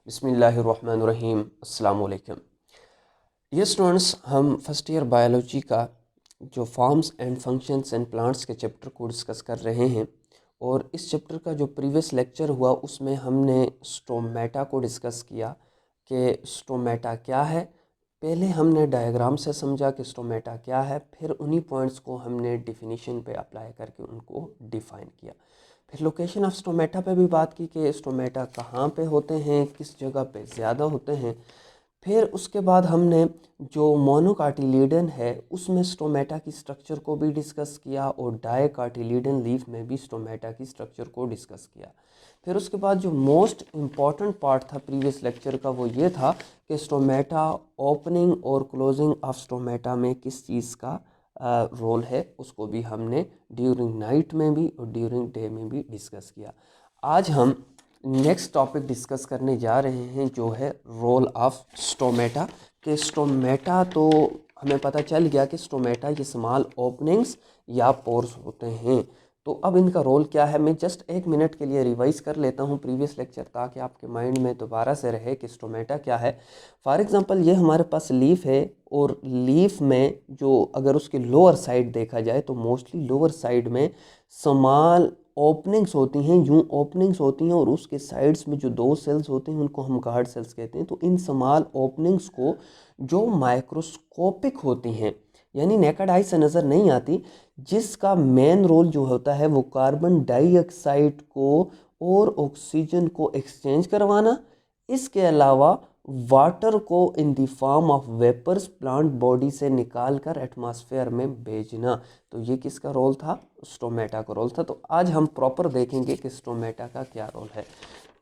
बिस्मिल्लाहिर्रहमानिर्रहीम। अस्सलाम वालेकुम। ये स्टूडेंट्स, हम फर्स्ट ईयर बायोलॉजी का जो forms and functions and plants के चैप्टर को डिस्कस कर रहे हैं। और इस चैप्टर का जो प्रीवियस लेक्चर हुआ उसमें हमने स्टोमेटा को डिस्कस किया कि स्टोमेटा क्या है। पहले हमने डायग्राम से समझा कि स्टोमेटा क्या है, फिर उन्हीं पॉइंट्स को हमने डिफिनीशन पे अप्लाई करके उनको डिफ़ाइन किया। फिर लोकेशन ऑफ स्टोमेटा पे भी बात की कि स्टोमेटा कहाँ पे होते हैं, किस जगह पे ज़्यादा होते हैं। फिर उसके बाद हमने जो मोनोकाटिलीडन है उसमें स्टोमेटा की स्ट्रक्चर को भी डिस्कस किया और डायकाटिलीडन लीफ में भी स्टोमेटा की स्ट्रक्चर को डिस्कस किया। फिर उसके बाद जो मोस्ट इम्पॉर्टेंट पार्ट था प्रीवियस लेक्चर का वो ये था कि स्टोमेटा ओपनिंग और क्लोजिंग ऑफ स्टोमेटा में किस चीज़ का रोल है, उसको भी हमने ड्यूरिंग नाइट में भी और ड्यूरिंग डे में भी डिस्कस किया। आज हम नेक्स्ट टॉपिक डिस्कस करने जा रहे हैं जो है रोल ऑफ स्टोमेटा। कि स्टोमेटा तो हमें पता चल गया कि स्टोमेटा ये स्मॉल ओपनिंग्स या पोर्स होते हैं। तो अब इनका रोल क्या है, मैं जस्ट एक मिनट के लिए रिवाइज कर लेता हूँ प्रीवियस लेक्चर ताकि आपके माइंड में दोबारा से रहे कि स्टोमेटा क्या है। फॉर एग्जांपल ये हमारे पास लीफ है और लीफ में जो अगर उसकी लोअर साइड देखा जाए तो मोस्टली लोअर साइड में स्मॉल ओपनिंग्स होती हैं, यूं ओपनिंग्स होती हैं और उसके साइड्स में जो दो सेल्स होते हैं उनको हम गार्ड सेल्स कहते हैं। तो इन स्मॉल ओपनिंग्स को जो माइक्रोस्कोपिक होती हैं यानी नेकेड आई से नज़र नहीं आती, जिसका मेन रोल जो होता है वो कार्बन डाइऑक्साइड को और ऑक्सीजन को एक्सचेंज करवाना, इसके अलावा वाटर को in the form of vapours plant body से निकाल कर एटमॉस्फेयर में भेजना। तो ये किसका रोल था? स्टोमेटा का रोल था। तो आज हम प्रॉपर देखेंगे कि स्टोमेटा का क्या रोल है।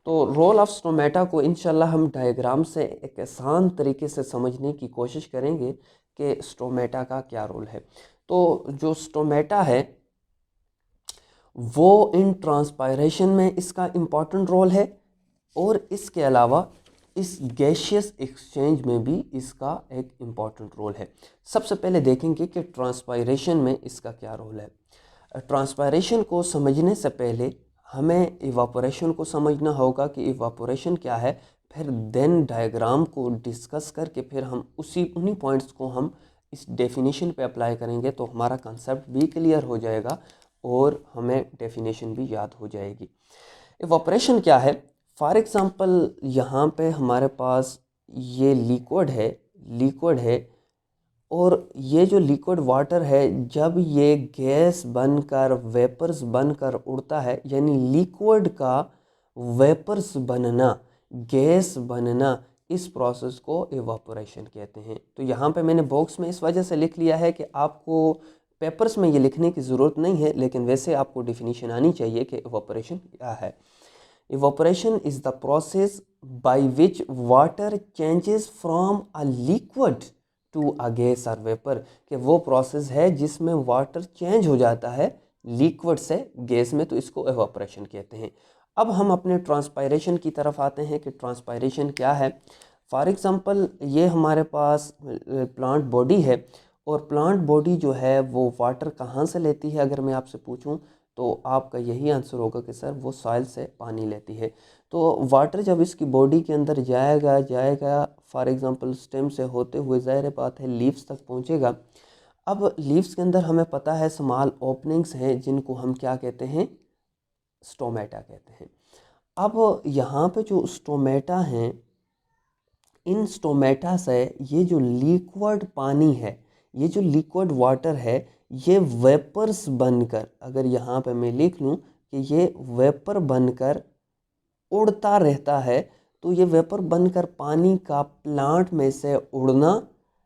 तो रोल ऑफ स्टोमेटा को इंशाल्लाह हम डायग्राम से एक आसान तरीके से समझने की कोशिश करेंगे कि स्टोमेटा का क्या रोल है। तो जो स्टोमेटा है वो इन ट्रांसपायरेशन में इसका इम्पॉर्टेंट रोल है और इसके अलावा इस गैशियस एक्सचेंज में भी इसका एक इम्पॉर्टेंट रोल है। सबसे पहले देखेंगे कि ट्रांसपायरेशन में इसका क्या रोल है। ट्रांसपायरेशन को समझने से पहले हमें इवापोरेशन को समझना होगा कि इवापोरेशन क्या है। फिर देन डायग्राम को डिस्कस करके फिर हम उन्हीं पॉइंट्स को हम इस डेफिनेशन पे अप्लाई करेंगे तो हमारा कंसेप्ट भी क्लियर हो जाएगा और हमें डेफिनेशन भी याद हो जाएगी। इवापोरेशन क्या है? फॉर एग्ज़ाम्पल यहाँ पे हमारे पास ये लिक्विड है और ये जो लिक्विड वाटर है जब ये गैस बनकर वेपर्स बनकर उड़ता है, यानी लिक्विड का वेपर्स बनना, गैस बनना, इस प्रोसेस को इवापोरेशन कहते हैं। तो यहाँ पे मैंने बॉक्स में इस वजह से लिख लिया है कि आपको पेपर्स में ये लिखने की ज़रूरत नहीं है, लेकिन वैसे आपको डिफिनीशन आनी चाहिए कि इवापोरेशन क्या है। Evaporation is the process by which water changes from a liquid to a gas और वेपर। कि वो प्रोसेस है जिसमें वाटर चेंज हो जाता है लिक्विड से गैस में, तो इसको इवापोरेशन कहते हैं। अब हम अपने ट्रांसपायरेशन की तरफ आते हैं कि ट्रांसपायरेशन क्या है। फॉर एग्ज़ाम्पल ये हमारे पास प्लांट बॉडी है और प्लांट बॉडी जो है वो वाटर कहाँ से लेती है, अगर मैं आपसे पूछूं तो आपका यही आंसर होगा कि सर वो सॉइल से पानी लेती है। तो वाटर जब इसकी बॉडी के अंदर जाएगा फॉर एग्ज़ाम्पल स्टेम से होते हुए ज़ाहिर बात है लीव्स तक पहुंचेगा। अब लीव्स के अंदर हमें पता है स्मॉल ओपनिंग्स हैं जिनको हम क्या कहते हैं? स्टोमेटा कहते हैं। अब यहाँ पे जो स्टोमेटा हैं, इन स्टोमेटा से ये जो लिक्विड पानी है, ये जो लिक्विड वाटर है, ये वेपर्स बनकर, अगर यहाँ पे मैं लिख लूँ कि ये वेपर बनकर उड़ता रहता है, तो ये वेपर बनकर पानी का प्लांट में से उड़ना,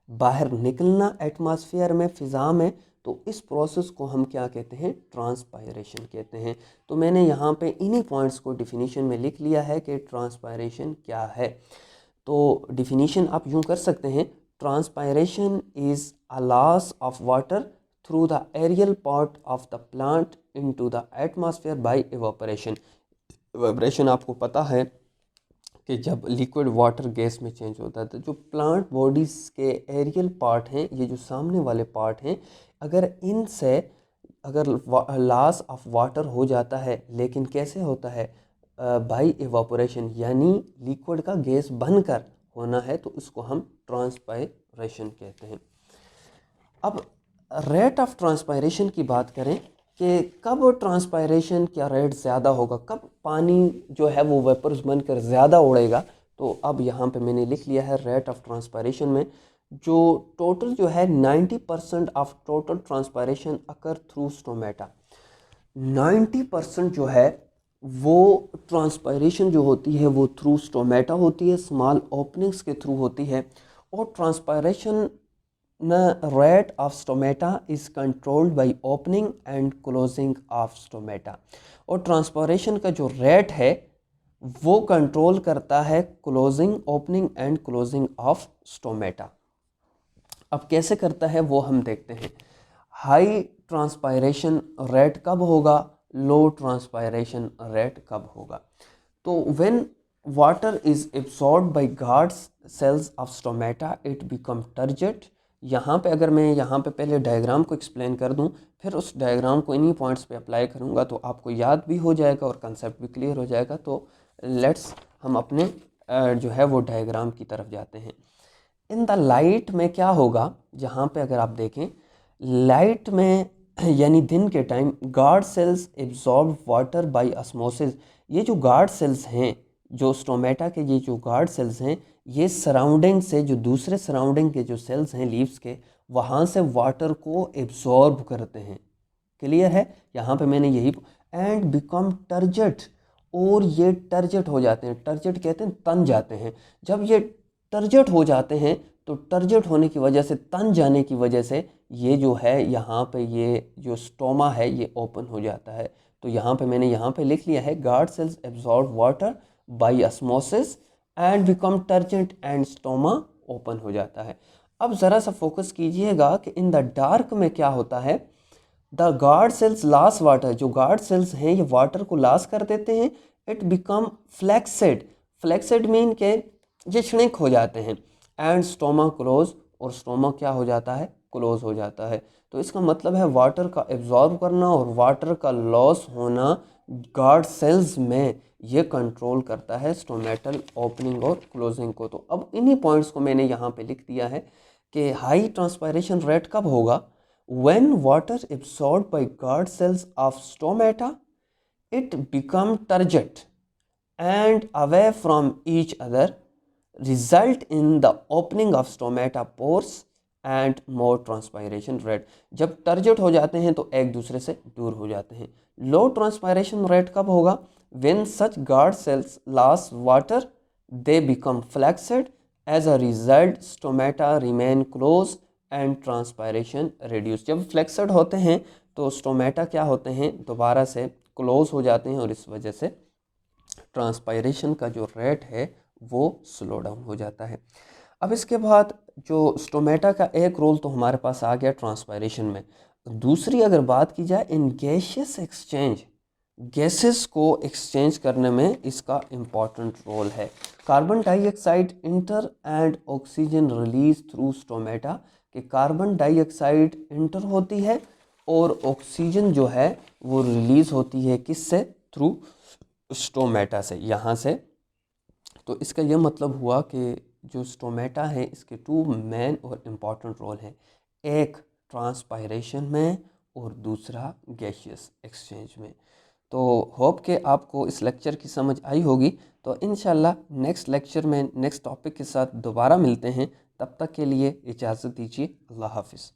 बाहर निकलना एटमॉस्फेयर में, फ़िज़ा में, तो इस प्रोसेस को हम क्या कहते हैं? ट्रांसपायरेशन कहते हैं। तो मैंने यहाँ पे इन्हीं पॉइंट्स को डिफिनीशन में लिख लिया है कि ट्रांसपायरेशन क्या है। तो डिफिनीशन आप यूँ कर सकते हैं, transpiration is a loss of water through the aerial part of the plant into the atmosphere by evaporation. Evaporation आपको पता है कि जब लिक्विड वाटर गैस में चेंज होता है तो जो प्लांट बॉडीज़ के एरियल पार्ट हैं, ये जो सामने वाले पार्ट हैं, अगर इनसे अगर लॉस ऑफ वाटर हो जाता है, लेकिन कैसे होता है? बाई एवापोरेशन, यानी लिक्विड का गैस बनकर होना है तो उसको हम ट्रांसपायरेशन कहते हैं। अब रेट ऑफ ट्रांसपायरेशन की बात करें कि कब ट्रांसपायरेशन का रेट ज़्यादा होगा, कब पानी जो है वो वेपर्स बनकर ज़्यादा उड़ेगा। तो अब यहाँ पे मैंने लिख लिया है रेट ऑफ ट्रांसपायरेशन में जो टोटल जो है 90% of total transpiration occur through stomata. 90% जो है वो ट्रांसपायरेशन जो होती है वो थ्रू स्टोमेटा होती है, स्मॉल ओपनिंग्स के थ्रू होती है। और transpiration rate of stomata is controlled by opening and closing of stomata। और ट्रांसपायरेशन का जो रेट है वो कंट्रोल करता है closing, opening and closing of stomata. अब कैसे करता है वो हम देखते हैं। हाई ट्रांसपायरेशन रेट कब होगा, लो ट्रांसपायरेशन रेट कब होगा। तो when water is absorbed by guards cells of stomata it become turgid. यहाँ पे अगर मैं यहाँ पे पहले डायग्राम को एक्सप्लेन कर दूँ, फिर उस डायग्राम को इन्हीं पॉइंट्स पे अप्लाई करूँगा तो आपको याद भी हो जाएगा और कंसेप्ट भी क्लियर हो जाएगा। तो लेट्स हम अपने जो है वो डायग्राम की तरफ जाते हैं। इन द लाइट में क्या होगा, जहाँ पे अगर आप देखें लाइट में यानी दिन के time guard cells absorb water by osmosis. ये जो गार्ड सेल्स हैं, जो स्टोमेटा के ये जो गार्ड सेल्स हैं, ये सराउंडिंग से जो दूसरे सराउंडिंग के जो सेल्स हैं लीव्स के, वहाँ से वाटर को एब्जॉर्ब करते हैं। क्लियर है, यहाँ पे मैंने यही एंड बिकम टर्जेट, और ये टर्जेट हो जाते हैं। टर्जेट कहते हैं तन जाते हैं। जब ये टर्जेट हो जाते हैं तो टर्जेट होने की वजह से, तन जाने की वजह से ये जो है यहाँ पे ये जो स्टोमा है ये ओपन हो जाता है। तो यहाँ पे मैंने यहाँ पे लिख लिया है guard cells absorb water by osmosis and become turgid and stoma open हो जाता है। अब ज़रा सा फोकस कीजिएगा कि इन द डार्क में क्या होता है। The guard cells loss water, जो गार्ड सेल्स हैं ये वाटर को लॉस कर देते हैं। It become flaccid, flaccid mean के ये श्रिंक हो जाते हैं। एंड स्टोमा क्लोज, और स्टोमा क्या हो जाता है, क्लोज हो जाता है। तो इसका मतलब है वाटर का एब्जॉर्ब करना और वाटर का लॉस होना गार्ड सेल्स में ये कंट्रोल करता है स्टोमेटल ओपनिंग और क्लोजिंग को। तो अब इन्हीं पॉइंट्स को मैंने यहाँ पे लिख दिया है कि हाई ट्रांसपायरेशन रेट कब होगा, when water absorbed by guard cells of stomata it become turgid and away from each other, result in the opening of stomata pores and more transpiration rate। जब टर्जेट हो जाते हैं तो एक दूसरे से दूर हो जाते हैं। लो ट्रांसपायरेशन रेट कब होगा, when such guard cells lose water they become flaccid, as a result stomata remain closed and transpiration reduce. जब फ्लेक्सड होते हैं तो स्टोमेटा क्या होते हैं, दोबारा से क्लोज हो जाते हैं और इस वजह से ट्रांसपायरेशन का जो रेट है वो स्लो डाउन हो जाता है। अब इसके बाद जो स्टोमेटा का एक रोल तो हमारे पास आ गया ट्रांसपायरेशन में। दूसरी अगर बात की जाए इन गैसियस एक्सचेंज, गैसेस को एक्सचेंज करने में इसका इम्पॉर्टेंट रोल है। Carbon dioxide inter and oxygen release through stomata, कि कार्बन डाइऑक्साइड इंटर होती है और ऑक्सीजन जो है वो रिलीज होती है किससे, थ्रू स्टोमेटा से, यहाँ से। तो इसका यह मतलब हुआ कि जो स्टोमेटा है इसके टू मेन और इम्पॉर्टेंट रोल हैं, एक ट्रांसपायरेशन में और दूसरा गैसियस एक्सचेंज में। तो होप कि आपको इस लेक्चर की समझ आई होगी। तो इंशाल्लाह नेक्स्ट लेक्चर में नेक्स्ट टॉपिक के साथ दोबारा मिलते हैं। तब तक के लिए इजाज़त दीजिए। अल्लाह हाफिज़।